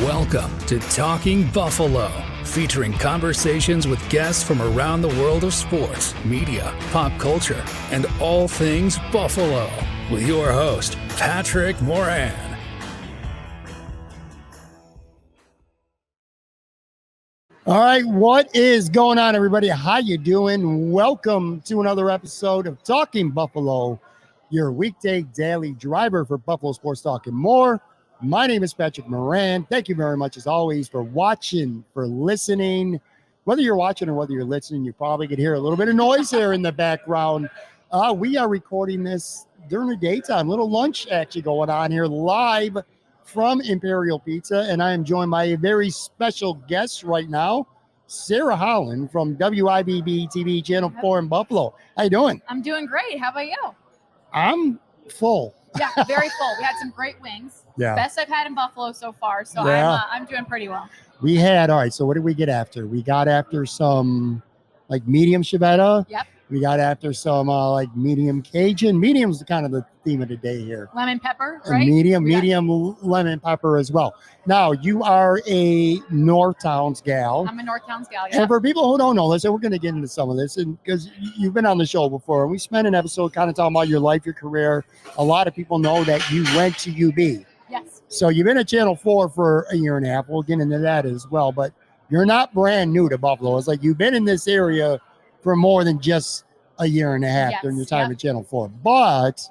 Welcome to Talking Buffalo, featuring conversations with guests from around the world of sports, media, pop culture, and all things Buffalo. With your host, Patrick Moran. All right, what is going on, everybody? How you doing? Welcome to another episode of Talking Buffalo, your weekday daily driver for Buffalo Sports Talk and more. My name is Patrick Moran. Thank you very much, as always, for watching, for listening. Whether you're watching or whether you're listening, you probably could hear a little bit of noise here in the background. We are recording this during the daytime. Little lunch actually going on here live from Imperial Pizza, and I am joined by a very special guest right now, Sara Holland from WIVB-TV Channel 4 in Buffalo. How you doing? I'm doing great. How about you? I'm full. Yeah, very full. We had some great wings. Yeah. Best I've had in Buffalo so far, so Yeah. I'm doing pretty well. We had, all right, so what did we get after? We got after some, like, medium ciabatta. Yep. We got after some, like, medium Cajun. Medium's kind of the theme of the day here. Lemon pepper, right? Medium lemon pepper as well. Now, you are a North Towns gal. I'm a North Towns gal, yeah. And for people who don't know this, and we're going to get into some of this, and because you've been on the show before, and we spent an episode kind of talking about your life, your career. A lot of people know that you went to UB. Yes. So you've been at Channel 4 for a year and a half. We'll get into that as well. But you're not brand new to Buffalo. It's like you've been in this area for more than just a year and a half during your time at Channel 4. But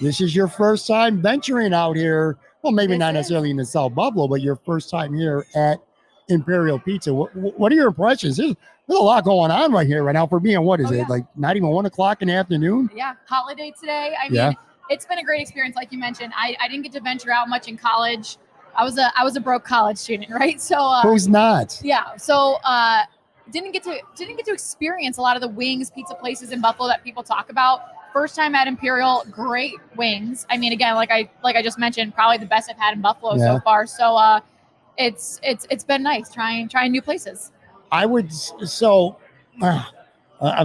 this is your first time venturing out here. Well, maybe not necessarily in the South Buffalo, but your first time here at Imperial Pizza. What are your impressions? There's a lot going on right here right now for being, what is it, like not even 1 o'clock in the afternoon? Yeah, holiday today. I mean, it's been a great experience, like you mentioned. I didn't get to venture out much in college. I was a broke college student, right? So who's not? Yeah. So didn't get to experience a lot of the wings, pizza places in Buffalo that people talk about. First time at Imperial, great wings. I mean, again, like I just mentioned, probably the best I've had in Buffalo so far. So it's been nice trying new places. I'm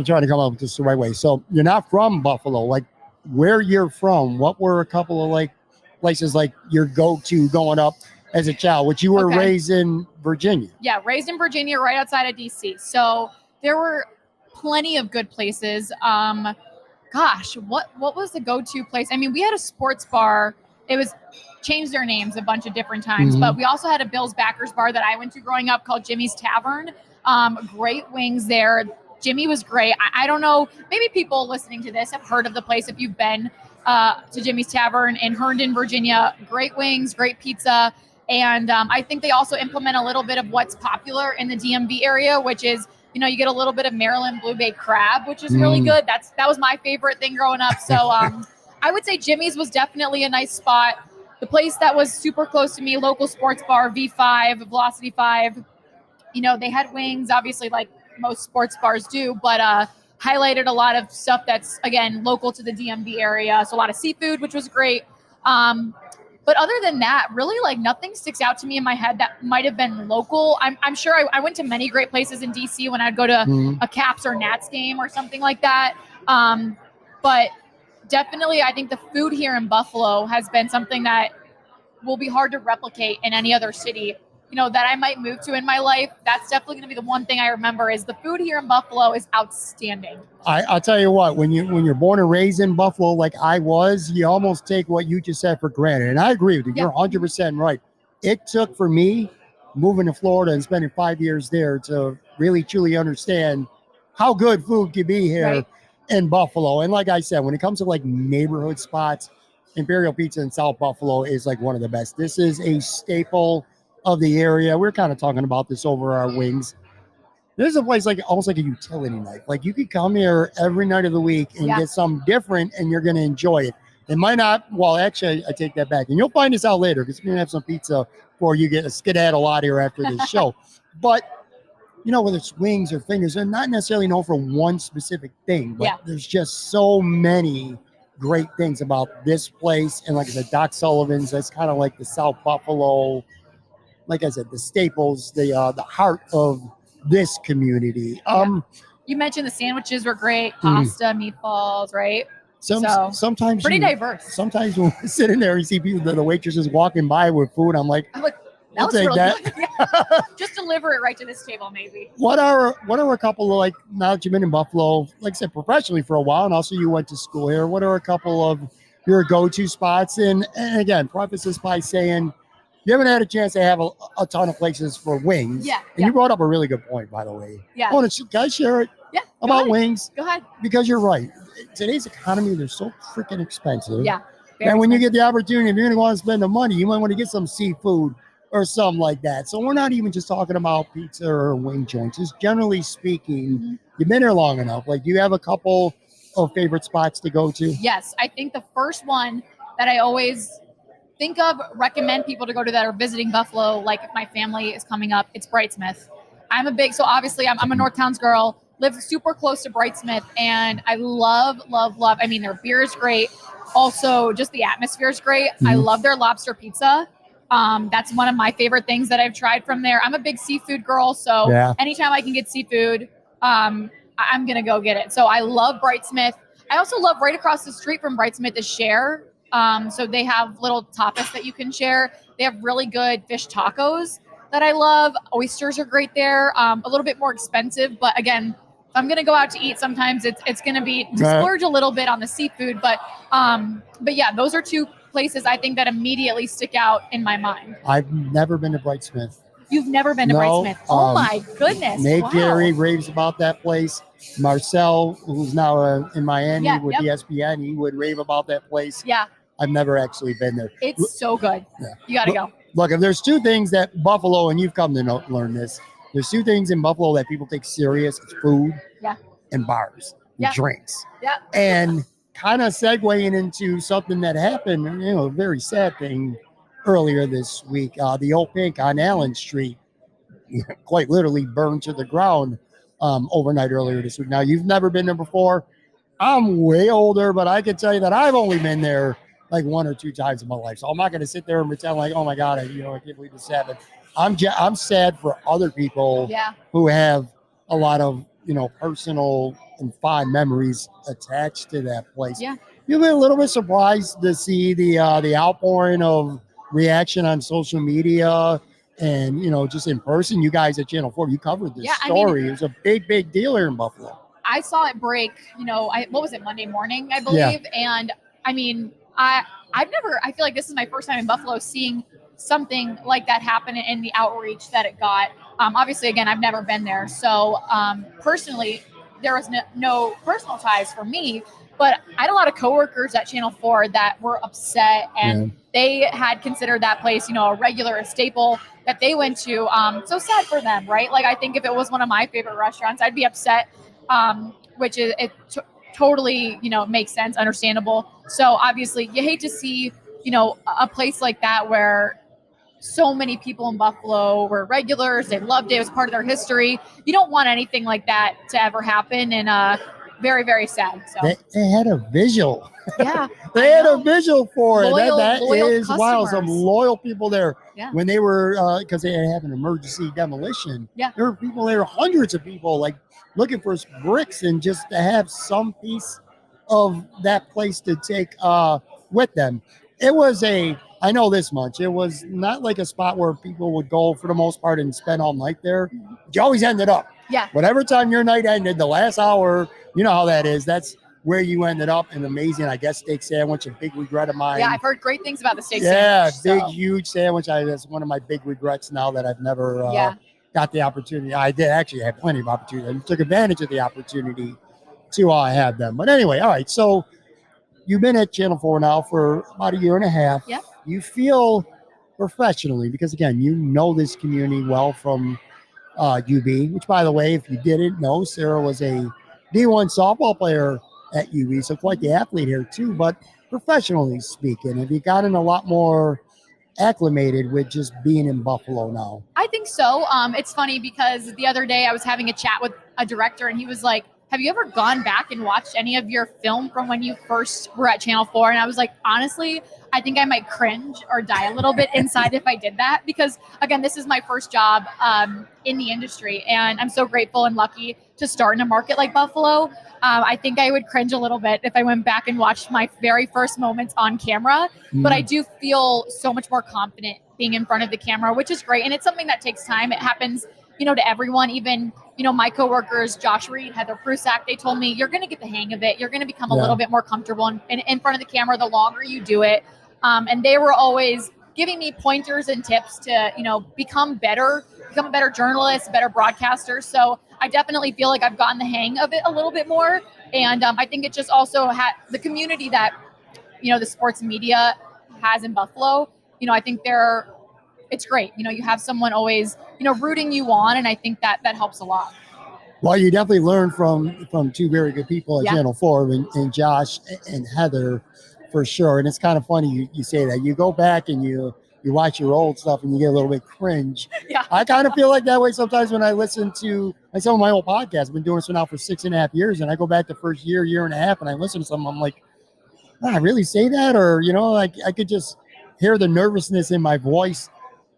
trying to come up with this the right way. So you're not from Buffalo. Like, where you're from, what were a couple of, like, places like your go-to going up as a child, which you were raised in Virginia? Yeah, raised in Virginia, right outside of DC. So there were plenty of good places. Gosh, what was the go-to place? I mean, we had a sports bar. It was changed their names a bunch of different times, but we also had a Bills backers bar that I went to growing up called Jimmy's Tavern. Great wings there. Jimmy was great. I don't know, maybe people listening to this have heard of the place if you've been to Jimmy's Tavern in Herndon, Virginia. Great wings, great pizza. And I think they also implement a little bit of what's popular in the DMV area, which is, you get a little bit of Maryland blue bay crab, which is really good. That was my favorite thing growing up. So I would say Jimmy's was definitely a nice spot. The place that was super close to me, local sports bar, V5, Velocity 5, they had wings, obviously, like most sports bars do, but highlighted a lot of stuff that's, again, local to the DMV area. So a lot of seafood, which was great. But other than that, really, like, nothing sticks out to me in my head that might have been local. I'm sure I went to many great places in DC when I'd go to a Caps or Nats game or something like that. But definitely, I think the food here in Buffalo has been something that will be hard to replicate in any other city, that I might move to in my life. That's definitely going to be the one thing I remember is the food here in Buffalo is outstanding. I'll tell you what, when you're born and raised in Buffalo, like I was, you almost take what you just said for granted. And I agree with you. You're 100% right. It took for me moving to Florida and spending 5 years there to really truly understand how good food can be here in Buffalo. And like I said, when it comes to, like, neighborhood spots, Imperial Pizza in South Buffalo is, like, one of the best. This is a staple of the area. We're kind of talking about this over our wings. This is a place like almost like a utility night. Like, you could come here every night of the week and get something different, and you're going to enjoy it. It might not, well, actually, I take that back. And you'll find this out later because we're going to have some pizza before you get a skedaddle out here after this show. But, whether it's wings or fingers, they're not necessarily known for one specific thing. But there's just so many great things about this place. And like I said, Doc Sullivan's, that's kind of like the South Buffalo, like I said, the staples, the heart of this community. You mentioned the sandwiches were great, pasta, meatballs, right? Sometimes pretty diverse. Sometimes when we're sitting there and see people, the waitresses walking by with food, I'm like, That looks take really that. good. Yeah. Just deliver it right to this table, maybe. What are a couple of, like, now that you've been in Buffalo, like I said, professionally for a while, and also you went to school here, what are a couple of your go-to spots? And again, preface this by saying you haven't had a chance to have a ton of places for wings. Yeah. And you brought up a really good point, by the way. Yeah. Can I share it Yeah. about wings? Go ahead. Because you're right. Today's economy, they're so freaking expensive. Yeah. And when you get the opportunity, if you're going to go out and spend the money, you might want to get some seafood or something like that. So we're not even just talking about pizza or wing joints. Just generally speaking, you've been here long enough. Like, do you have a couple of favorite spots to go to? Yes. I think the first one that I always think of, recommend people to go to that are visiting Buffalo, like if my family is coming up, it's Brightsmith. So obviously I'm a North Towns girl, live super close to Brightsmith, and I love, I mean, their beer is great. Also, just the atmosphere is great. I love their lobster pizza. That's one of my favorite things that I've tried from there. I'm a big seafood girl, so anytime I can get seafood, I'm going to go get it. So I love Brightsmith. I also love right across the street from Brightsmith is Share. So they have little tapas that you can share. They have really good fish tacos that I love. Oysters are great there. A little bit more expensive, but again, if I'm going to go out to eat, sometimes it's going to be splurge a little bit on the seafood. But yeah, those are two places I think that immediately stick out in my mind. I've never been to Brightsmith. You've never been to Brightsmith? Oh my goodness! Nate Gary raves about that place. Marcel, who's now in Miami with ESPN, he would rave about that place. Yeah. I've never actually been there. It's so good. Yeah. You got to go. Look, if there's two things that Buffalo, and you've come to learn this, there's two things in Buffalo that people take serious. It's food and bars and drinks. Yeah. And kind of segueing into something that happened, a very sad thing earlier this week. The Old Pink on Allen Street quite literally burned to the ground overnight earlier this week. Now, you've never been there before. I'm way older, but I can tell you that I've only been there like one or two times in my life. So I'm not going to sit there and pretend like, oh my God, I can't believe this happened. I'm sad for other people who have a lot of, personal and fond memories attached to that place. Yeah. You've been a little bit surprised to see the outpouring of reaction on social media and, just in person. You guys at Channel 4, you covered this story. It was a big deal here in Buffalo. I saw it break, what was it, Monday morning, I believe. Yeah. And I mean, I feel like this is my first time in Buffalo seeing something like that happen in the outreach that it got. Obviously, again, I've never been there. So personally, there was no personal ties for me, but I had a lot of coworkers at Channel 4 that were upset, and they had considered that place, a staple that they went to. So sad for them, right? Like, I think if it was one of my favorite restaurants, I'd be upset, which is totally, makes sense, understandable. So obviously you hate to see, a place like that where so many people in Buffalo were regulars. They loved it. It was part of their history. You don't want anything like that to ever happen. And very, very sad. So they had a visual. Yeah. They had a visual for it. Loyal That is customers. wild. Some loyal people there. Yeah. When they were, because they had an emergency demolition. Yeah. There were people there, hundreds of people, like looking for bricks, and just to have some piece of that place to take with them. It was I know this much. It was not like a spot where people would go for the most part and spend all night there. You always ended up. Yeah. Whatever time your night ended, the last hour, you know how that is. That's where you ended up. An amazing, I guess, steak sandwich, a big regret of mine. Yeah, I've heard great things about the steak sandwich. Yeah, big, huge sandwich. That's one of my big regrets now that I've never got the opportunity. I did actually have plenty of opportunity. I took advantage of the opportunity to have them. But anyway, all right. So you've been at Channel 4 now for about a year and a half. Yeah. You feel professionally, because again, you know this community well from UB, which, by the way, if you didn't know, Sarah was a D1 softball player at UB, so quite the athlete here too. But professionally speaking, have you gotten a lot more acclimated with just being in Buffalo now? I think so. It's funny because the other day I was having a chat with a director, and he was like, have you ever gone back and watched any of your film from when you first were at Channel 4? And I was like, honestly, I think I might cringe or die a little bit inside if I did that, because again, this is my first job in the industry, and I'm so grateful and lucky to start in a market like Buffalo. I think I would cringe a little bit if I went back and watched my very first moments on camera, but I do feel so much more confident being in front of the camera, which is great. And it's something that takes time. It happens, to everyone, even, my coworkers, Josh Reed, Heather Prusak, they told me, you're going to get the hang of it. You're going to become a little bit more comfortable in front of the camera the longer you do it. And they were always giving me pointers and tips to, become a better journalist, a better broadcaster. So I definitely feel like I've gotten the hang of it a little bit more. And I think it just also had the community that, the sports media has in Buffalo. I think it's great. You have someone always, rooting you on. And I think that helps a lot. Well, you definitely learn from two very good people at Channel 4 and Josh and Heather for sure. And it's kind of funny you say that. You go back and you watch your old stuff and you get a little bit cringe. Yeah. I kind of feel like that way sometimes when I listen to some of my old podcasts. I've been doing this now for 6.5 years, and I go back the first year and a half, and I listen to some. I'm like, I really say that? Or, I could just hear the nervousness in my voice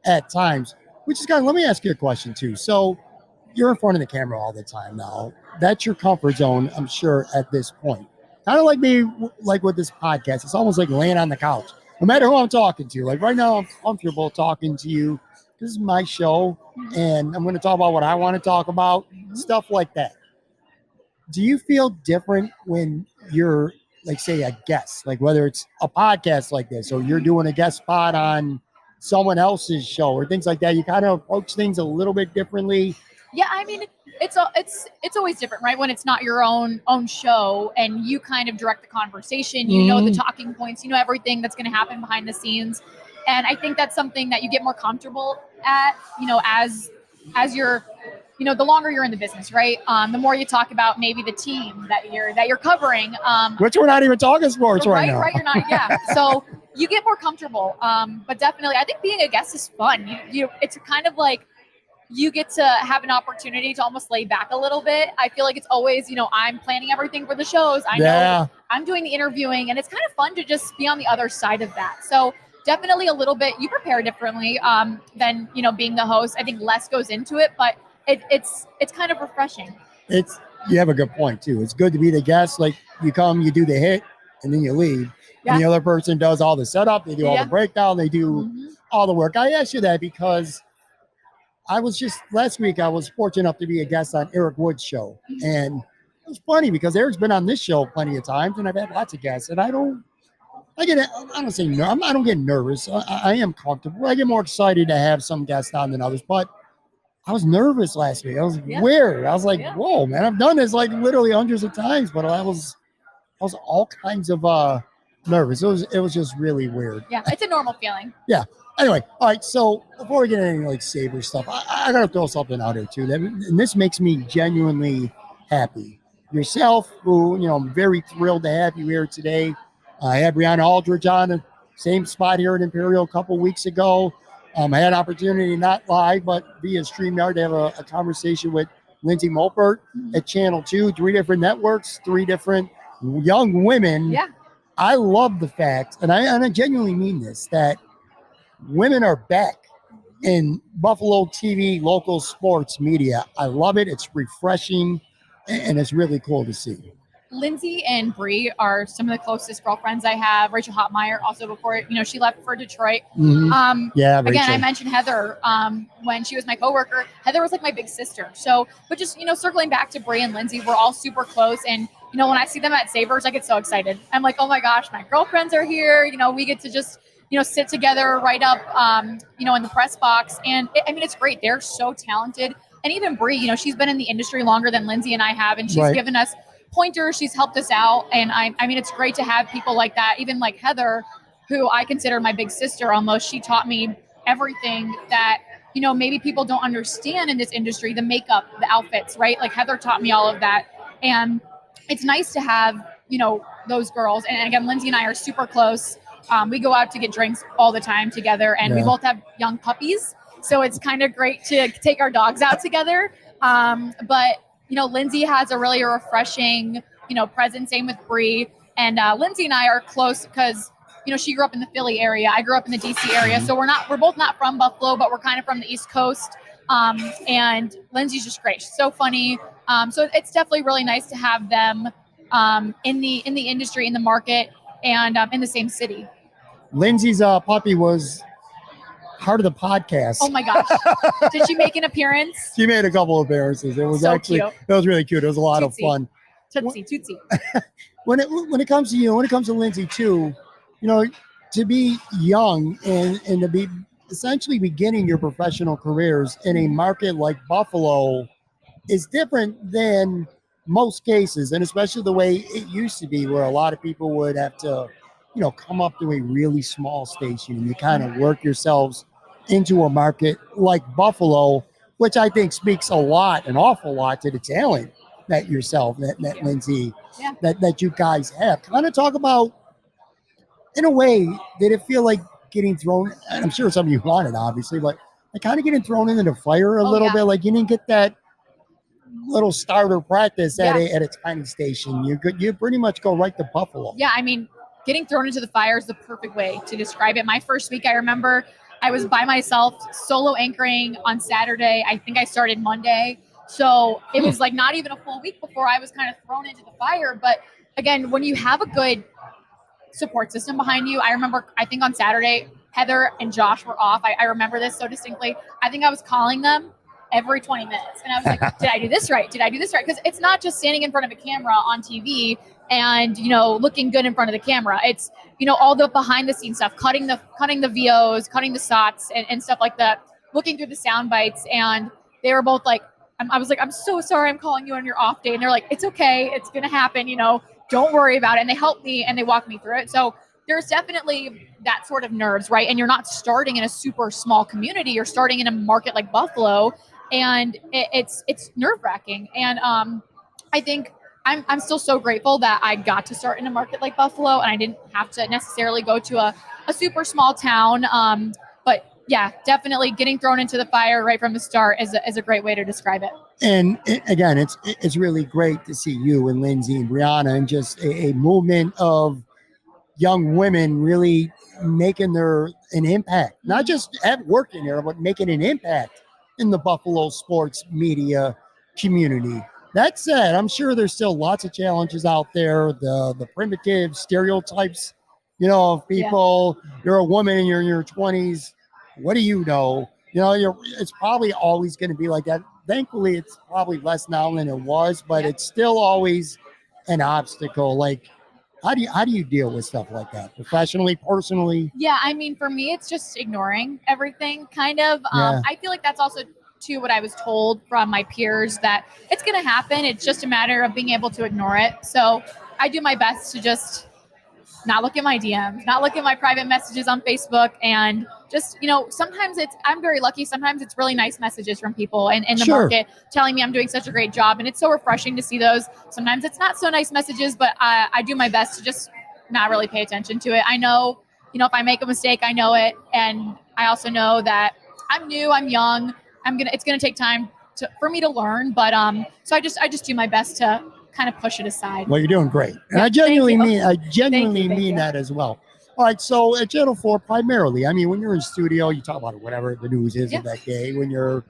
at times, which is let me ask you a question too. So you're in front of the camera all the time now. That's your comfort zone, I'm sure, at this point. Kind of like me, like with this podcast, it's almost like laying on the couch. No matter who I'm talking to, like right now, I'm comfortable talking to you. This is my show, and I'm going to talk about what I want to talk about, stuff like that. Do you feel different when you're, like, say, a guest, like whether it's a podcast like this or you're doing a guest spot on someone else's show or things like that? You kind of approach things a little bit differently. Yeah, I mean, it's always different, right? When it's not your own show and you kind of direct the conversation, you know the talking points, everything that's going to happen behind the scenes. And I think that's something that you get more comfortable at, as you're, the longer you're in the business, right? The more you talk about maybe the team that you're covering. Which we're not even talking sports right now. Right, you're not, yeah. So you get more comfortable. But definitely, I think being a guest is fun. It's kind of like, you get to have an opportunity to almost lay back a little bit. I feel like it's always, I'm planning everything for the shows. I know I'm doing the interviewing, and it's kind of fun to just be on the other side of that. So definitely a little bit, you prepare differently than, being the host. I think less goes into it, but it's kind of refreshing. You have a good point too. It's good to be the guest. Like you come, you do the hit, and then you leave. Yeah. And the other person does all the setup. They do all the breakdown. They do all the work. I asked you that because last week, I was fortunate enough to be a guest on Eric Wood's show. And it was funny because Eric's been on this show plenty of times, and I've had lots of guests. And I don't get nervous. I am comfortable. I get more excited to have some guests on than others. But I was nervous last week. I was weird. I was like, whoa, man, I've done this like literally hundreds of times. But I was all kinds of nervous. It was just really weird. Yeah, it's a normal feeling. Yeah. Anyway, all right, so before we get into any like Sabres stuff, I got to throw something out here too. And this makes me genuinely happy. Yourself, who, I'm very thrilled to have you here today. I had Briana Aldridge on the same spot here at Imperial a couple weeks ago. I had an opportunity, not live, but via StreamYard, to have a conversation with Lindsey Moppert at Channel 2, 3 different networks, 3 different young women. Yeah. I love the fact, and I genuinely mean this, that women are back in Buffalo TV, local sports media. I love it. It's refreshing, and it's really cool to see. Lindsey and Bree are some of the closest girlfriends I have. Rachel Hotmeyer, also before, she left for Detroit. Rachel. Again, I mentioned Heather when she was my coworker. Heather was like my big sister. So, but just, circling back to Bree and Lindsey, we're all super close. And, when I see them at Sabers, I get so excited. I'm like, oh my gosh, my girlfriends are here. We get to just, sit together right up, in the press box. And it's great. They're so talented. And even Bree, she's been in the industry longer than Lindsey and I have. And she's given us pointers. She's helped us out. And it's great to have people like that. Even like Heather, who I consider my big sister almost. She taught me everything that, maybe people don't understand in this industry, the makeup, the outfits, right? Like Heather taught me all of that. And it's nice to have, those girls. And again, Lindsey and I are super close. We go out to get drinks all the time together, and we both have young puppies. So it's kind of great to take our dogs out together. But, Lindsey has a really refreshing, presence. Same with Bree. And Lindsey and I are close because, she grew up in the Philly area. I grew up in the DC area. So we're both not from Buffalo, but we're kind of from the East Coast. And Lindsey's just great. She's so funny. So it's definitely really nice to have them in the industry, in the market, and in the same city. Lindsey's puppy was part of the podcast. Oh my gosh. Did she make an appearance? She made a couple of appearances. It was so actually cute. It was really cute. It was a lot Tootsie. of fun. Tootsie. When it comes to you, when it comes to Lindsey too, to be young and to be essentially beginning your professional careers in a market like Buffalo is different than most cases, and especially the way it used to be, where a lot of people would have to, come up to a really small station and you kind of work yourselves into a market like Buffalo, which I think speaks an awful lot to the talent that Lindsey, that you guys have. Kind of talk about, in a way, did it feel like getting thrown? And I'm sure some of you wanted, obviously, but like kind of getting thrown into the fire a little bit. Like you didn't get that little starter practice at a tiny station. You pretty much go right to Buffalo. Yeah, I mean, getting thrown into the fire is the perfect way to describe it. My first week, I remember I was by myself, solo anchoring on Saturday. I think I started Monday. So it was like not even a full week before I was kind of thrown into the fire. But again, when you have a good support system behind you, I think on Saturday, Heather and Josh were off. I remember this so distinctly. I think I was calling them every 20 minutes. And I was like, did I do this right? Did I do this right? Because it's not just standing in front of a camera on TV and, looking good in front of the camera. It's, all the behind the scenes stuff, cutting the VOs, cutting the SOTs and stuff like that, looking through the sound bites. And they were both like, I was like, I'm so sorry I'm calling you on your off day. And they're like, it's okay. It's going to happen. Don't worry about it. And they helped me and they walked me through it. So there's definitely that sort of nerves, right? And you're not starting in a super small community. You're starting in a market like Buffalo, and it's nerve wracking. And I think I'm still so grateful that I got to start in a market like Buffalo and I didn't have to necessarily go to a super small town. But yeah, definitely getting thrown into the fire right from the start is a great way to describe it. And again, it's really great to see you and Lindsey and Briana and just a movement of young women really making an impact, not just at working there, but making an impact in the Buffalo sports media community. That said, I'm sure there's still lots of challenges out there. The primitive stereotypes, of people. You're a woman and you're in your 20s. What do you know? It's probably always going to be like that. Thankfully, it's probably less now than it was, but it's still always an obstacle. Like, how do you deal with stuff like that, professionally, personally? Yeah, I mean, for me, it's just ignoring everything, kind of. I feel like that's also too what I was told from my peers, that it's going to happen. It's just a matter of being able to ignore it. So I do my best to just not look at my DMs, not look at my private messages on Facebook, and just, sometimes I'm very lucky. Sometimes it's really nice messages from people in the market telling me I'm doing such a great job. And it's so refreshing to see those. Sometimes it's not so nice messages, but I do my best to just not really pay attention to it. I know, if I make a mistake, I know it. And I also know that I'm new, I'm young. It's going to take time for me to learn. But so I just do my best to kind of push it aside. Well, you're doing great. And I genuinely mean that as well. All right. So at Channel 4, primarily, I mean, when you're in studio, you talk about whatever the news is of that day. When you're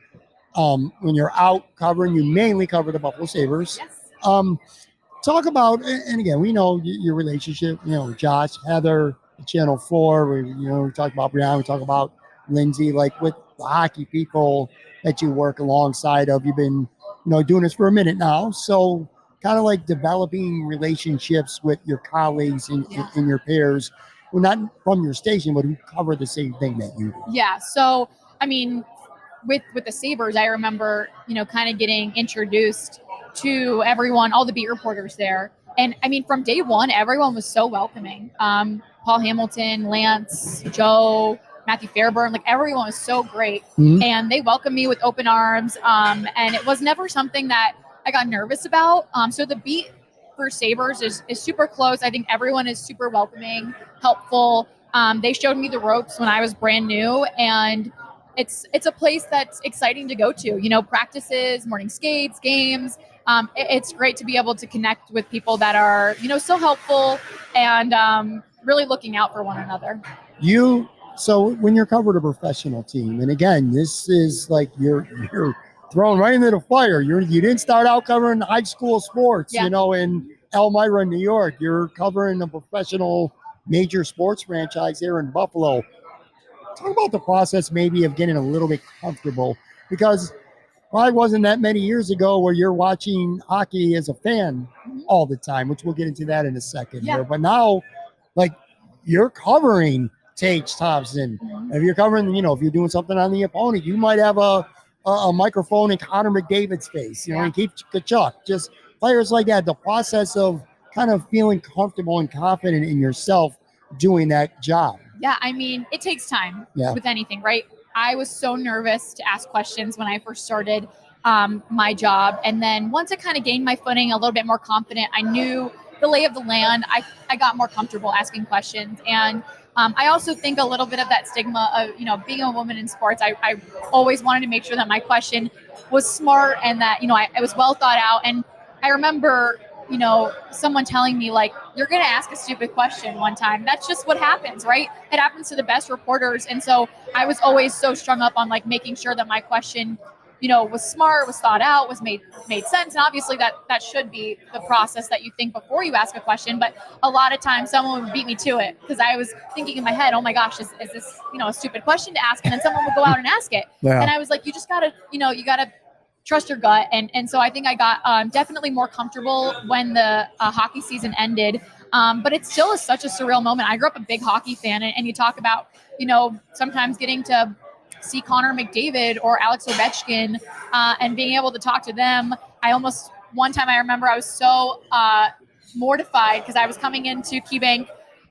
out covering, you mainly cover the Buffalo Sabres. Yes. Talk about, and again, we know your relationship, Josh, Heather, Channel 4, we talk about Briana, we talk about Lindsey, like with the hockey people that you work alongside of. You've been, doing this for a minute now. So kind of like developing relationships with your colleagues and your peers, well, not from your station, but who cover the same thing that you do. Yeah. So, I mean, with the Sabers, I remember, kind of getting introduced to everyone, all the beat reporters there. And I mean, from day one, everyone was so welcoming. Paul Hamilton, Lance, Joe, Matthew Fairburn, like everyone was so great. Mm-hmm. And they welcomed me with open arms. And it was never something that I got nervous about. So the beat for Sabers is super close. I think everyone is super welcoming, helpful. They showed me the ropes when I was brand new, and it's a place that's exciting to go to, practices, morning skates, games. It's great to be able to connect with people that are, so helpful and really looking out for one another. You So when you're covered a professional team, and again, this is like you're thrown right into the fire. You didn't start out covering high school sports, Yeah. in Elmira, New York. You're covering a professional major sports franchise here in Buffalo. Talk about the process maybe of getting a little bit comfortable, because probably wasn't that many years ago where you're watching hockey as a fan all the time, which we'll get into that in a second here. But now, like, you're covering Tage Thompson. If you're covering, if you're doing something on the opponent, you might have a microphone in Connor McDavid's face, and keep Kachuk. Just players like that. The process of kind of feeling comfortable and confident in yourself doing that job. Yeah, I mean, it takes time with anything, right? I was so nervous to ask questions when I first started my job. And then once I kind of gained my footing, a little bit more confident, I knew the lay of the land. I got more comfortable asking questions. And I also think a little bit of that stigma of, being a woman in sports, I always wanted to make sure that my question was smart and that, it was well thought out. And I remember, someone telling me, like, you're going to ask a stupid question one time. That's just what happens, right? It happens to the best reporters. And so I was always so strung up on, like, making sure that my question, was smart, was thought out, was made sense. And obviously that should be the process that you think before you ask a question. But a lot of times someone would beat me to it because I was thinking in my head, oh my gosh, is this, a stupid question to ask? And then someone would go out and ask it. Yeah. And I was like, you just gotta, you gotta trust your gut. And so I think I got definitely more comfortable when the hockey season ended. But it still is such a surreal moment. I grew up a big hockey fan, and you talk about, sometimes getting to see Connor McDavid or Alex Ovechkin and being able to talk to them. One time I remember I was so mortified because I was coming into KeyBank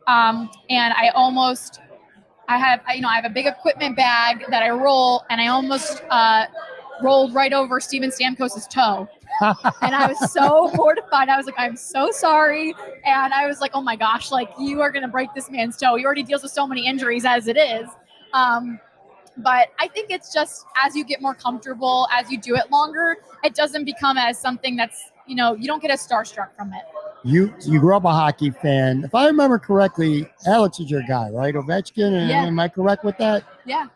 and I have a big equipment bag that I roll, and I almost rolled right over Steven Stamkos' toe. And I was so mortified. I was like, I'm so sorry. And I was like, oh my gosh, like, you are going to break this man's toe. He already deals with so many injuries as it is. But I think it's just as you get more comfortable, as you do it longer, it doesn't become as something that's, you don't get as starstruck from it. You grew up a hockey fan. If I remember correctly, Alex is your guy, right? Ovechkin, am I correct with that? Yeah.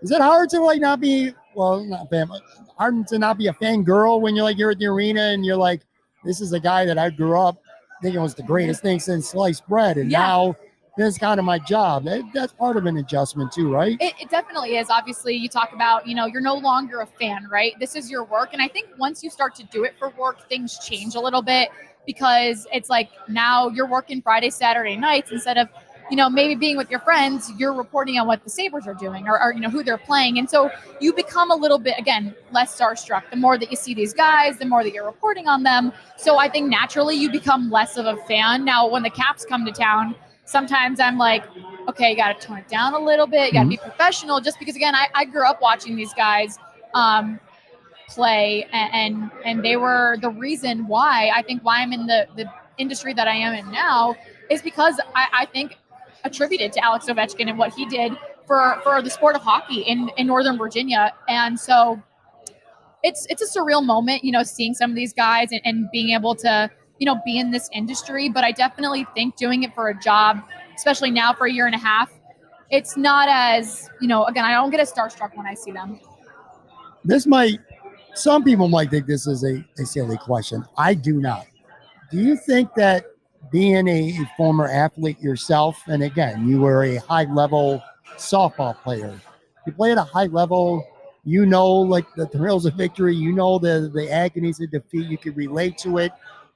Is it hard to not be, hard to not be a fangirl when you're at the arena and you're like, this is a guy that I grew up thinking was the greatest thing since sliced bread, and now this is kind of my job. That's part of an adjustment too, right? It definitely is. Obviously, you talk about, you're no longer a fan, right? This is your work. And I think once you start to do it for work, things change a little bit because it's like now you're working Friday, Saturday nights instead of, maybe being with your friends, you're reporting on what the Sabers are doing or who they're playing. And so you become a little bit, again, less starstruck. The more that you see these guys, the more that you're reporting on them. So I think naturally you become less of a fan. Now, when the Caps come to town, sometimes I'm like, okay, you got to tone it down a little bit. You got to be professional just because, again, I grew up watching these guys play and they were the reason why I'm in the industry that I am in now is because I think attributed to Alex Ovechkin and what he did for the sport of hockey in Northern Virginia. And so it's a surreal moment, seeing some of these guys and being able to, be in this industry. But I definitely think doing it for a job, especially now for a year and a half, it's not as, again, I don't get as starstruck when I see them. Some people might think this is a silly question. I do not. Do you think that being a former athlete yourself, and again, you were a high-level softball player, you play at a high level, like the thrills of victory, the agonies of defeat, you can relate to it.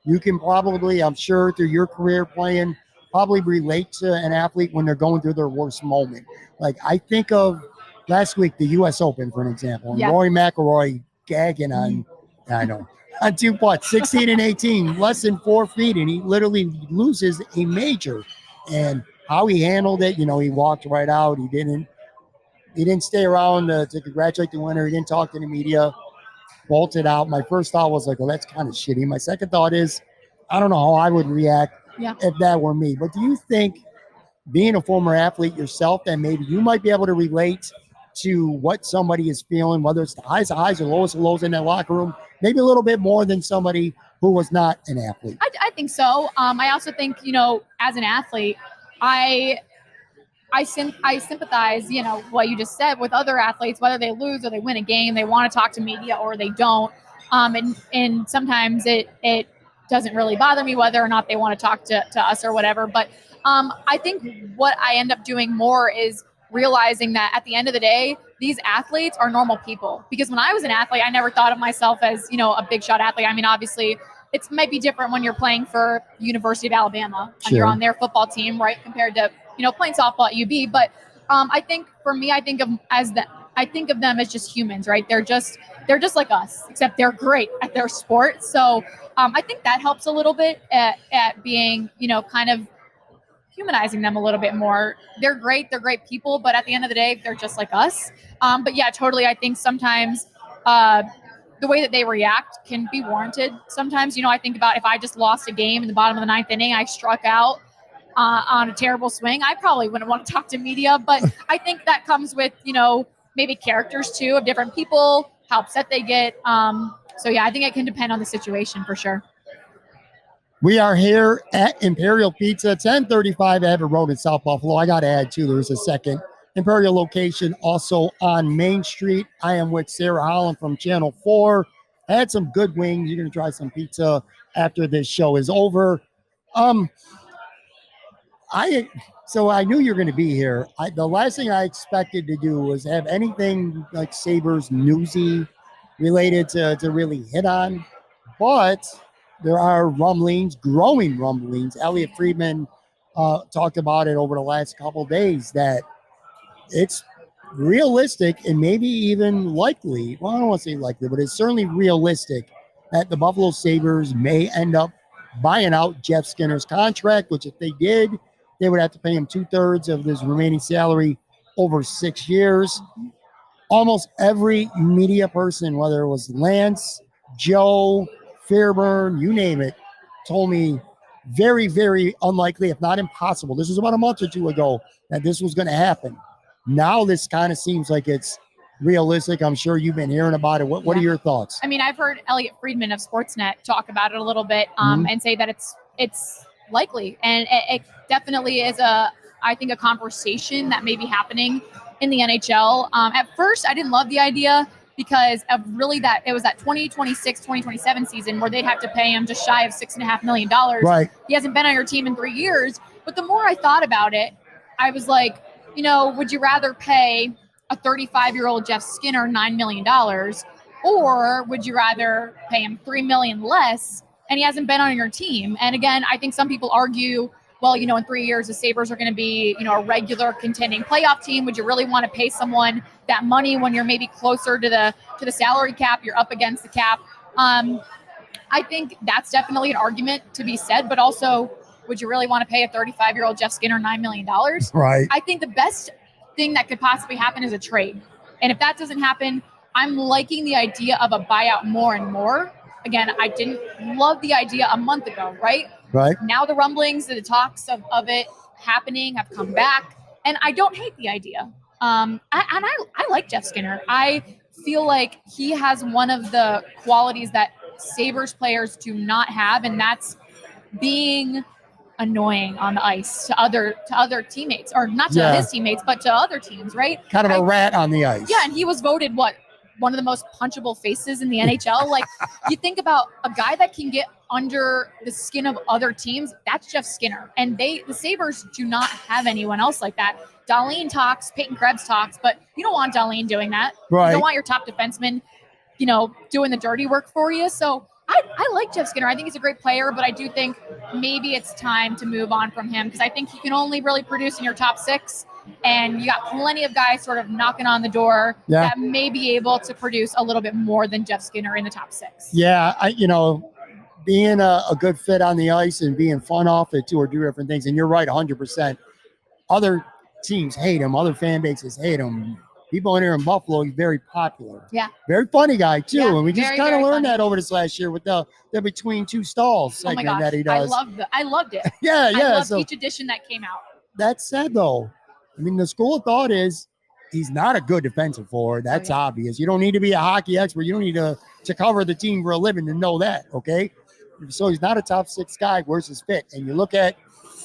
You can probably, I'm sure, through your career playing, probably relate to an athlete when they're going through their worst moment. Like, I think of last week, the U.S. Open, for an example, and Rory McIlroy gagging on 2 putts, 16 and 18, less than 4 feet, and he literally loses a major. And how he handled it, he walked right out. He didn't stay around to congratulate the winner. He didn't talk to the media. Bolted out. My first thought was like, well, that's kind of shitty. My second thought is, I don't know how I would react if that were me. But do you think, being a former athlete yourself, that maybe you might be able to relate to what somebody is feeling, whether it's the highs of highs or lowest of lows in that locker room, maybe a little bit more than somebody who was not an athlete? I think so. I also think, as an athlete, I I sympathize, you know, what you just said with other athletes, whether they lose or they win a game, they want to talk to media or they don't. And sometimes it doesn't really bother me whether or not they want to talk to us or whatever. But I think what I end up doing more is realizing that at the end of the day, these athletes are normal people. Because when I was an athlete, I never thought of myself as, you know, a big shot athlete. I mean, obviously, it might be different when you're playing for University of Alabama and you're on their football team, right, compared to, you know, playing softball at UB. But I think for me, I think of them as just humans, right? They're just like us, except they're great at their sport. So I think that helps a little bit at being, you know, kind of humanizing them a little bit more. They're great people, but at the end of the day, they're just like us. But yeah, totally. I think sometimes the way that they react can be warranted. Sometimes, you know, I think about if I just lost a game in the bottom of the 9th inning, I struck out on a terrible swing, I probably wouldn't want to talk to media. But I think that comes with, you know, maybe characters too of different people, how upset they get. So yeah, I think it can depend on the situation for sure. We are here at Imperial Pizza, 1035 Abbott Road in South Buffalo. I got to add, too, there's a second Imperial location also on Main Street. I am with Sara Holland from Channel 4. Had some good wings. You're going to try some pizza after this show is over. So I knew you were going to be here. The last thing I expected to do was have anything like Sabers newsy related to really hit on. But there are rumblings, growing rumblings. Elliot Friedman talked about it over the last couple of days that it's realistic and maybe even likely. Well, I don't want to say likely, but it's certainly realistic that the Buffalo Sabres may end up buying out Jeff Skinner's contract, which if they did, they would have to pay him 2/3 of his remaining salary over 6 years. Almost every media person, whether it was Lance, Joe, Fairburn, you name it, told me very, very unlikely, if not impossible. This was about a month or two ago that this was going to happen. Now this kind of seems like it's realistic. I'm sure you've been hearing about it. What are your thoughts? I mean, I've heard Elliot Friedman of Sportsnet talk about it a little bit and say that it's likely. And it definitely is I think a conversation that may be happening in the NHL. At first, I didn't love the idea because of really it was that 2026, 2027 season where they'd have to pay him just shy of $6.5 million. Right. He hasn't been on your team in 3 years. But the more I thought about it, I was like, you know, would you rather pay a 35-year-old Jeff Skinner $9 million, or would you rather pay him $3 million less and he hasn't been on your team? And again, I think some people argue, well, you know, in 3 years, the Sabres are going to be, you know, a regular contending playoff team. Would you really want to pay someone that money when you're maybe closer to the salary cap? You're up against the cap. I think that's definitely an argument to be said, but also, would you really want to pay a 35-year-old Jeff Skinner $9 million? Right. I think the best thing that could possibly happen is a trade. And if that doesn't happen, I'm liking the idea of a buyout more and more. Again, I didn't love the idea a month ago, right? Right. Now the rumblings, the talks of it happening have come back, and I don't hate the idea. I like Jeff Skinner. I feel like he has one of the qualities that Sabres players do not have, and that's being annoying on the ice to other teammates, or not to his teammates, but to other teams, right? Kind of a rat on the ice. Yeah, and he was voted one of the most punchable faces in the NHL. Like, you think about a guy that can get under the skin of other teams, that's Jeff Skinner. And the Sabres do not have anyone else like that. Darlene talks, Peyton Krebs talks, but you don't want Darlene doing that. Right. You don't want your top defenseman, you know, doing the dirty work for you. So I like Jeff Skinner. I think he's a great player, but I do think maybe it's time to move on from him because I think he can only really produce in your top 6. And you got plenty of guys sort of knocking on the door that may be able to produce a little bit more than Jeff Skinner in the top 6. Yeah, being a good fit on the ice and being fun off it too are 2 different things. And you're right, 100%. Other teams hate him. Other fan bases hate him. People in here in Buffalo, he's very popular. Yeah. Very funny guy, too. Yeah, and we just very, kind of very learned funny. that over this last year with the Between Two Stalls Oh my segment gosh, that he does. I loved it. Yeah. I loved So each edition that came out. that said, though, I mean, the school of thought is he's not a good defensive forward. That's obvious. You don't need to be a hockey expert. You don't need to cover the team for a living to know that, okay? So he's not a top 6 guy. Where's his fit? And you look at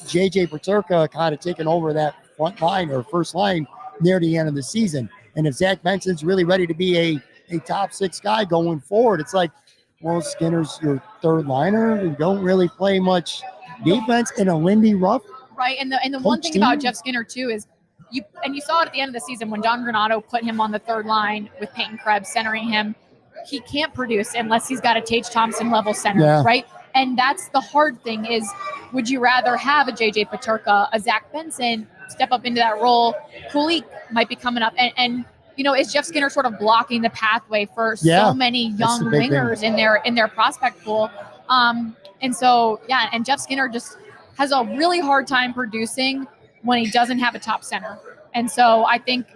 J.J. Peterka kind of taking over that front line or first line near the end of the season. And if Zach Benson's really ready to be a top 6 guy going forward, it's like, well, Skinner's your third liner. You don't really play much defense in a Lindy Ruff. Right. And the one thing about Jeff Skinner too is you saw it at the end of the season when John Granato put him on the third line with Peyton Krebs centering him. He can't produce unless he's got a Tage Thompson level center, right? And that's the hard thing is, would you rather have a JJ Peterka, a Zach Benson step up into that role? Kulik might be coming up. And is Jeff Skinner sort of blocking the pathway for so many young wingers in their prospect pool? And Jeff Skinner just has a really hard time producing when he doesn't have a top center. And so I think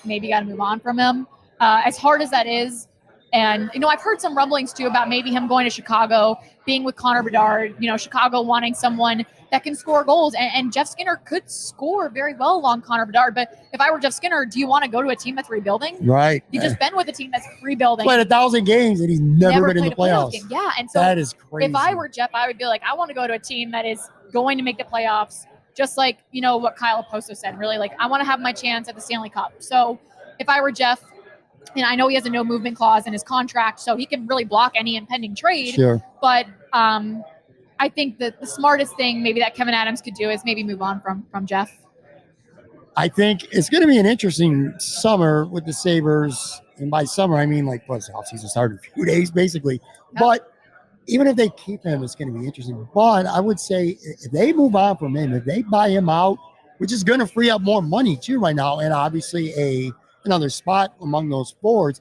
maybe you got to move on from him, as hard as that is. And, I've heard some rumblings too about maybe him going to Chicago, being with Connor Bedard, Chicago wanting someone that can score goals. And Jeff Skinner could score very well along Connor Bedard. But if I were Jeff Skinner, do you want to go to a team that's rebuilding? Right. You've just been with a team that's rebuilding. Played 1,000 games and he's never been in the playoffs. Yeah. And so that is crazy. If I were Jeff, I would be like, I want to go to a team that is going to make the playoffs. Just like, what Kyle Oposo said, really, like, I want to have my chance at the Stanley Cup. So if I were Jeff, and I know he has a no movement clause in his contract, so he can really block any impending trade. Sure. But I think that the smartest thing maybe that Kevin Adams could do is maybe move on from Jeff. I think it's going to be an interesting summer with the Sabres. And by summer, I mean, like, the offseason started in a few days, basically. Yep. But even if they keep him, it's going to be interesting. But I would say if they move on from him, if they buy him out, which is going to free up more money too right now, and obviously another spot among those forwards,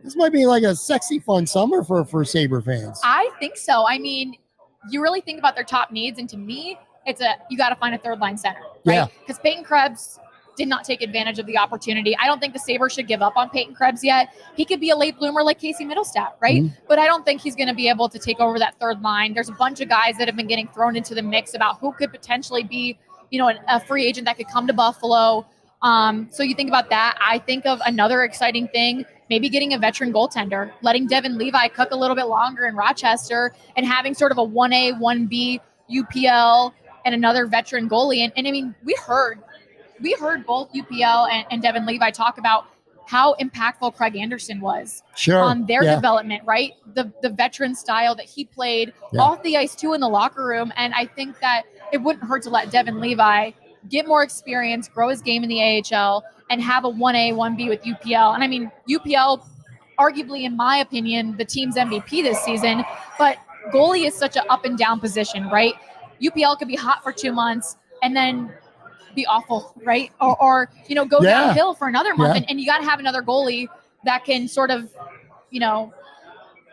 this might be like a sexy, fun summer for Sabre fans. I think so. I mean, you really think about their top needs, and to me, you got to find a third line center, right? Yeah. Because Peyton Krebs did not take advantage of the opportunity. I don't think the Sabres should give up on Peyton Krebs yet. He could be a late bloomer like Casey Middlestat, right? Mm-hmm. But I don't think he's going to be able to take over that third line. There's a bunch of guys that have been getting thrown into the mix about who could potentially be, a free agent that could come to Buffalo. So you think about that. I think of another exciting thing, maybe getting a veteran goaltender, letting Devin Levi cook a little bit longer in Rochester and having sort of a 1A, 1B UPL and another veteran goalie. And I mean, we heard both UPL and Devin Levi talk about how impactful Craig Anderson was on their development, right? The veteran style that he played off the ice too in the locker room. And I think that it wouldn't hurt to let Devin Levi get more experience, grow his game in the AHL, and have a 1A, 1B with UPL. And I mean, UPL, arguably, in my opinion, the team's MVP this season, but goalie is such an up and down position, right? UPL could be hot for 2 months and then be awful, right? Or go downhill for another month. And you got to have another goalie that can sort of,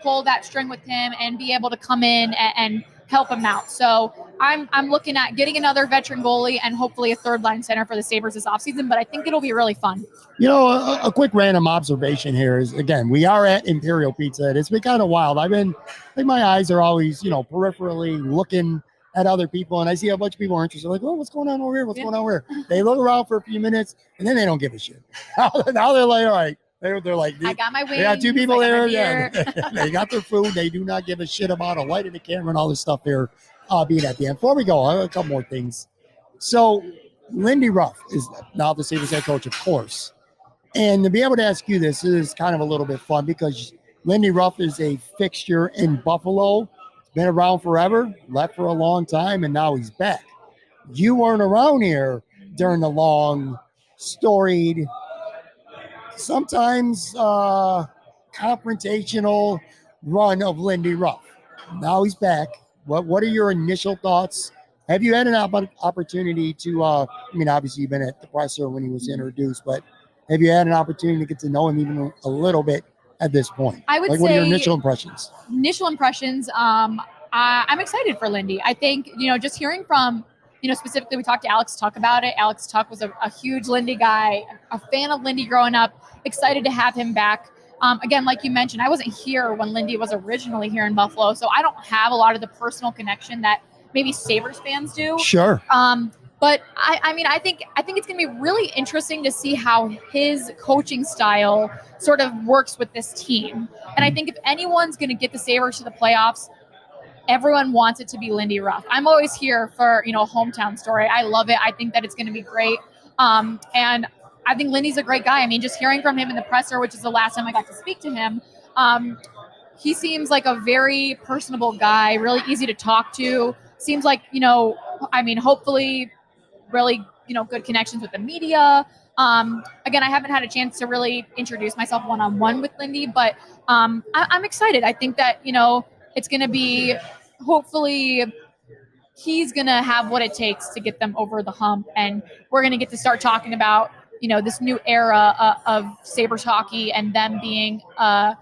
pull that string with him and be able to come in and help him out. So I'm looking at getting another veteran goalie and hopefully a third line center for the Sabres this offseason, but I think it'll be really fun. A quick random observation here is, again, we are at Imperial Pizza, and it's been kind of wild. I think my eyes are always, peripherally looking at other people, and I see a bunch of people are interested, like, oh, what's going on over here? What's going on over here? They look around for a few minutes, and then they don't give a shit. Now they're like, all right. They're like, I got my wings. They got 2 people there. Yeah, they got their food. They do not give a shit about a light in the camera and all this stuff there being at the end. Before we go, I have a couple more things. So Lindy Ruff is now the Sabres head coach, of course. And to be able to ask you this is kind of a little bit fun because Lindy Ruff is a fixture in Buffalo. He's been around forever, left for a long time, and now he's back. You weren't around here during the long, storied, sometimes confrontational run of Lindy Ruff. Now he's back. What are your initial thoughts? Have you had an opportunity to, obviously you've been at the presser when he was introduced, but have you had an opportunity to get to know him even a little bit at this point? I would say, what are your initial impressions? I'm excited for Lindy. I think, just hearing from, specifically we talked to Alex Tuck about it. Alex Tuck was a huge Lindy guy, a fan of Lindy growing up, excited to have him back. Again, like you mentioned, I wasn't here when Lindy was originally here in Buffalo, so I don't have a lot of the personal connection that maybe Sabres fans do. Sure. But I think it's going to be really interesting to see how his coaching style sort of works with this team. And I think if anyone's going to get the Sabres to the playoffs everyone wants it to be Lindy Ruff. I'm always here for, a hometown story. I love it. I think that it's going to be great. And I think Lindy's a great guy. I mean, just hearing from him in the presser, which is the last time I got to speak to him, he seems like a very personable guy, really easy to talk to. Seems like, hopefully really, good connections with the media. Again, I haven't had a chance to really introduce myself one-on-one with Lindy, but I'm excited. I think that, it's going to be, hopefully he's going to have what it takes to get them over the hump. And we're going to get to start talking about, this new era of Sabres hockey and them being a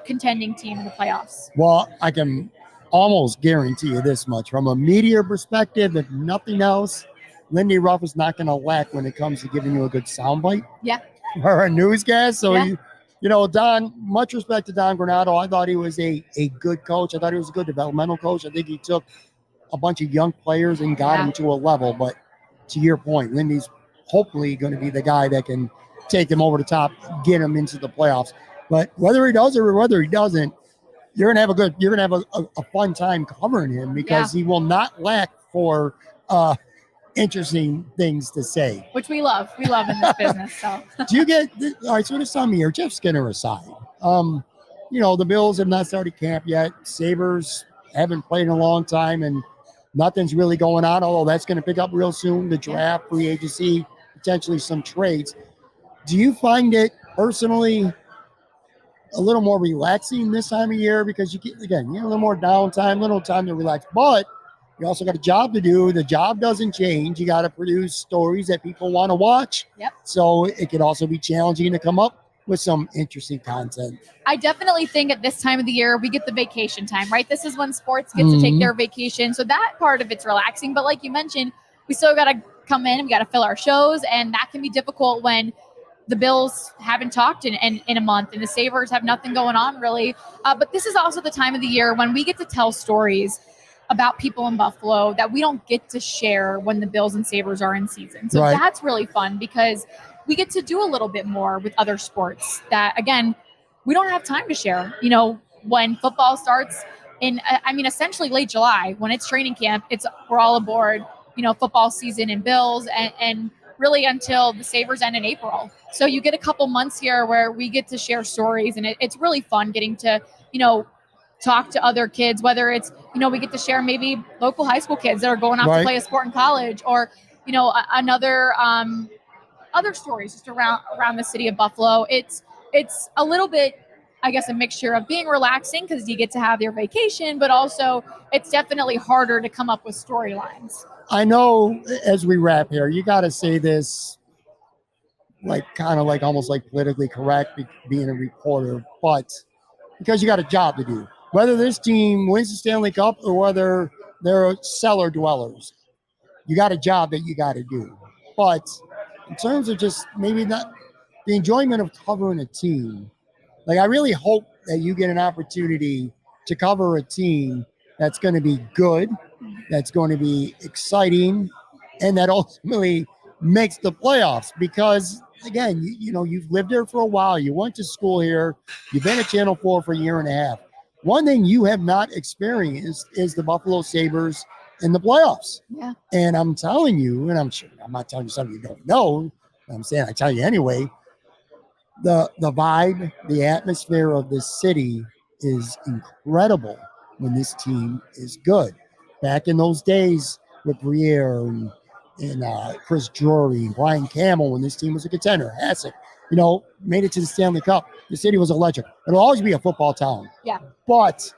contending team in the playoffs. Well, I can almost guarantee you this much. From a media perspective, if nothing else, Lindy Ruff is not going to lack when it comes to giving you a good soundbite. Yeah. For a newscast. So, yeah. Don, much respect to Don Granato. I thought he was a good coach. I thought he was a good developmental coach. I think he took a bunch of young players and got them to a level. But to your point, Lindy's hopefully going to be the guy that can take them over the top, get them into the playoffs. But whether he does or whether he doesn't, you're gonna have a fun time covering him because he will not lack for interesting things to say. Which we love. We love in this business. So do you get all right, so this time of year, Jeff Skinner aside, the Bills have not started camp yet. Sabers haven't played in a long time and nothing's really going on, although that's going to pick up real soon. The draft, free agency, potentially some trades. Do you find it personally a little more relaxing this time of year because you get a little more downtime, little time to relax, but you also got a job to do. The job doesn't change. You got to produce stories that people want to watch. Yep. So it could also be challenging to come up with some interesting content. I definitely think at this time of the year, we get the vacation time, right? This is when sports get to take their vacation. So that part of it's relaxing. But like you mentioned, we still got to come in, we got to fill our shows. And that can be difficult when the Bills haven't talked in a month and the Sabres have nothing going on really. But this is also the time of the year when we get to tell stories about people in Buffalo that we don't get to share when the Bills and Sabres are in season. So that's really fun because we get to do a little bit more with other sports that, again, we don't have time to share. When football starts essentially late July, when it's training camp, we're all aboard, football season in Bills and really until the Sabres end in April. So you get a couple months here where we get to share stories and it's really fun getting to, talk to other kids, whether it's, we get to share maybe local high school kids that are going off to play a sport in college or, another, other stories just around the city of Buffalo. It's a little bit, I guess, a mixture of being relaxing because you get to have your vacation, but also it's definitely harder to come up with storylines. I know as we wrap here, you got to say this almost like politically correct being a reporter, but because you got a job to do. Whether this team wins the Stanley Cup or whether they're cellar dwellers, you got a job that you got to do. But in terms of just maybe not the enjoyment of covering a team, I really hope that you get an opportunity to cover a team that's going to be good, that's going to be exciting, and that ultimately makes the playoffs because, again, you've lived there for a while. You went to school here. You've been at Channel 4 for a year and a half. One thing you have not experienced is the Buffalo Sabres in the playoffs. Yeah. And I'm telling you, and I'm sure I'm not telling you something you don't know, I'm saying I tell you anyway, the vibe, the atmosphere of this city is incredible when this team is good. Back in those days with Briere and Chris Drury and Brian Campbell when this team was a contender, Hassick, made it to the Stanley Cup. The city was electric. It'll always be a football town. Yeah. But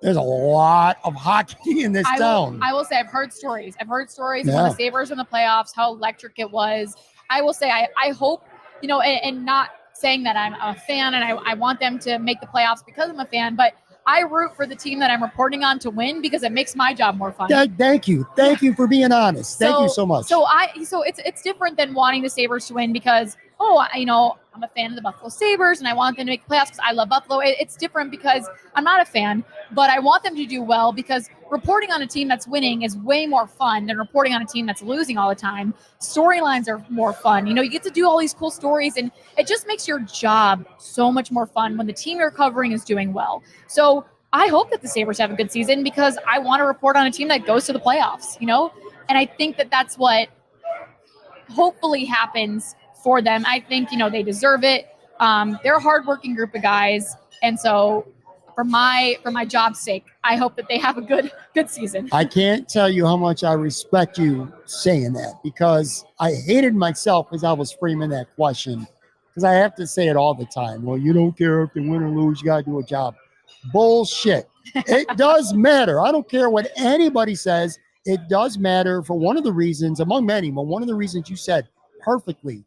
there's a lot of hockey in this town. I will say I've heard stories. Of when the Sabres in the playoffs, how electric it was. I will say I hope, and not saying that I'm a fan and I want them to make the playoffs because I'm a fan, but I root for the team that I'm reporting on to win because it makes my job more fun. Thank you. Thank you for being honest. Thank you so much. So it's different than wanting the Sabres to win because, I'm a fan of the Buffalo Sabres and I want them to make the playoffs because I love Buffalo. It's different because I'm not a fan, but I want them to do well because reporting on a team that's winning is way more fun than reporting on a team that's losing all the time. Storylines are more fun. You get to do all these cool stories and it just makes your job so much more fun when the team you're covering is doing well. So I hope that the Sabres have a good season because I want to report on a team that goes to the playoffs, you know? And I think that that's what hopefully happens for them. I think, you know, they deserve it. They're a hardworking group of guys. And so for my job's sake, I hope that they have a good season. I can't tell you how much I respect you saying that, because I hated myself as I was framing that question, because I have to say it all the time. Well, you don't care if they win or lose, you got to do a job. Bullshit. It does matter. I don't care what anybody says. It does matter for one of the reasons, among many, but one of the reasons you said perfectly.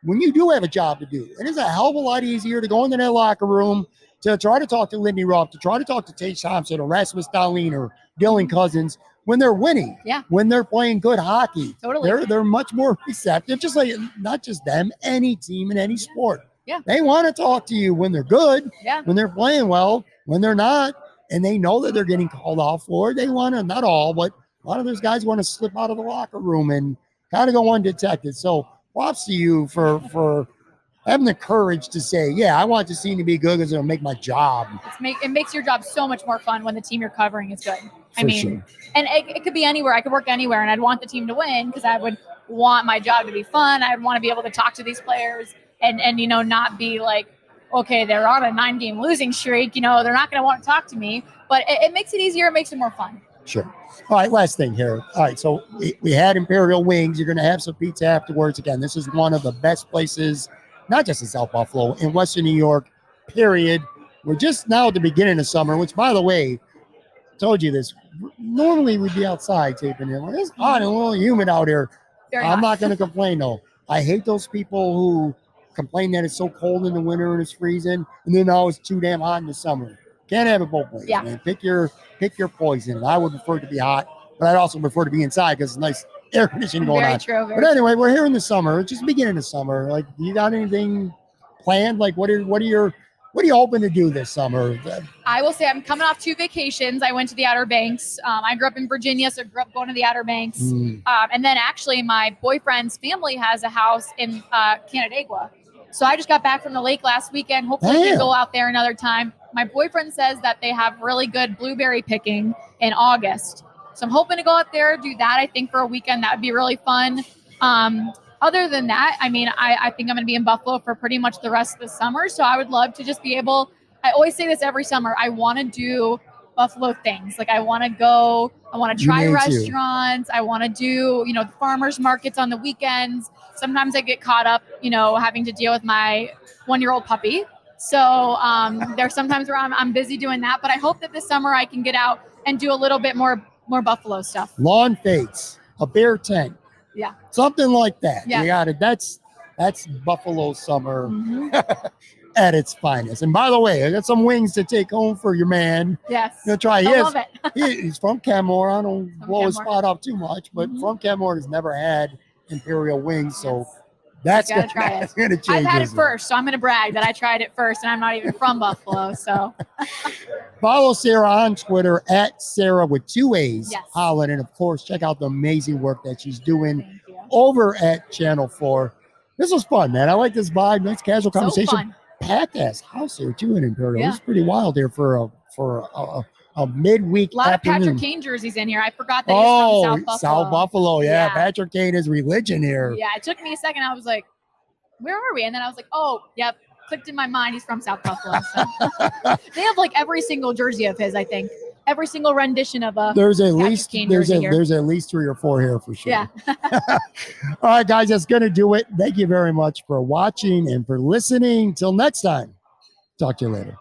When you do have a job to do, it is a hell of a lot easier to go into that locker room, to try to talk to Lindy Ruff, to try to talk to Tage Thompson or Rasmus Dahlin or Dylan Cousins when they're winning, when they're playing good hockey. Totally. They're much more receptive, just like not just them, any team in any sport. Yeah. They want to talk to you when they're good, when they're playing well, when they're not, and they know that they're getting called off for it. They want to, not all, but a lot of those guys want to slip out of the locker room and kind of go undetected. So props to you for having the courage to say, yeah, I want this team to be good because it'll make my job. It makes your job so much more fun when the team you're covering is good. For sure. And it could be anywhere. I could work anywhere, and I'd want the team to win because I would want my job to be fun. I'd want to be able to talk to these players and you know, not be like, okay, they're on a 9-game losing streak. You know, they're not going to want to talk to me. But it makes it easier. It makes it more fun. Sure. All right, last thing here. All right, so we had Imperial Wings. You're going to have some pizza afterwards. Again, this is one of the best places, not just in South Buffalo, in Western New York, period. We're just now at the beginning of summer, which, by the way, I told you this, normally we'd be outside taping it. It's hot and a little humid out here. I'm not going to complain, though. I hate those people who complain that it's so cold in the winter and it's freezing, and then it's too damn hot in the summer. Can't have it both ways, man. Pick your poison. I would prefer to be hot, but I'd also prefer to be inside because it's nice air conditioning going on. But anyway, we're here in the summer. It's just beginning of summer. Like, you got anything planned? Like, what are you hoping to do this summer? I will say I'm coming off 2 vacations. I went to the Outer Banks. I grew up in Virginia, so I grew up going to the Outer Banks. And then actually my boyfriend's family has a house in Canandaigua. So I just got back from the lake last weekend. Hopefully we can go out there another time. My boyfriend says that they have really good blueberry picking in August. So I'm hoping to go out there, do that. I think for a weekend, that would be really fun. Other than that, I mean, I think I'm going to be in Buffalo for pretty much the rest of the summer. So I would love to just be able, I always say this every summer, I want to do Buffalo things. Like, I want to go, I want to try restaurants. I want to do, you know, the farmers markets on the weekends. Sometimes I get caught up, you know, having to deal with my 1-year-old puppy. So there's sometimes where I'm busy doing that, but I hope that this summer I can get out and do a little bit more Buffalo stuff. Lawn fates, a bear tent. Yeah. Something like that. Yeah. You got it. That's Buffalo summer at its finest. And by the way, I got some wings to take home for your man. Yes. You'll try I love it. He's from Kenmore. I don't blow his spot up too much, but from Kenmore has never had Imperial Wings, so that's going to change. I've had it first, so I'm going to brag that I tried it first, and I'm not even from Buffalo. So follow Sara on Twitter at Sara with 2 A's, Holland, and of course check out the amazing work that she's doing over at Channel 4. This was fun, man. I like this vibe. Nice casual conversation. So fun. Packed ass house here too in Imperial. It's pretty wild here for a midweek. A lot afternoon. of Patrick Kane jerseys in here. I forgot that he's from South Buffalo. South Buffalo, yeah. Patrick Kane is religion here. Yeah, it took me a second. I was like, where are we? And then I was like, oh, yep. Clicked in my mind. He's from South Buffalo. So. They have like every single jersey of his, I think. Every single rendition of a there's at least 3 or 4 here for sure. Yeah. All right, guys, that's gonna do it. Thank you very much for watching and for listening. Till next time. Talk to you later.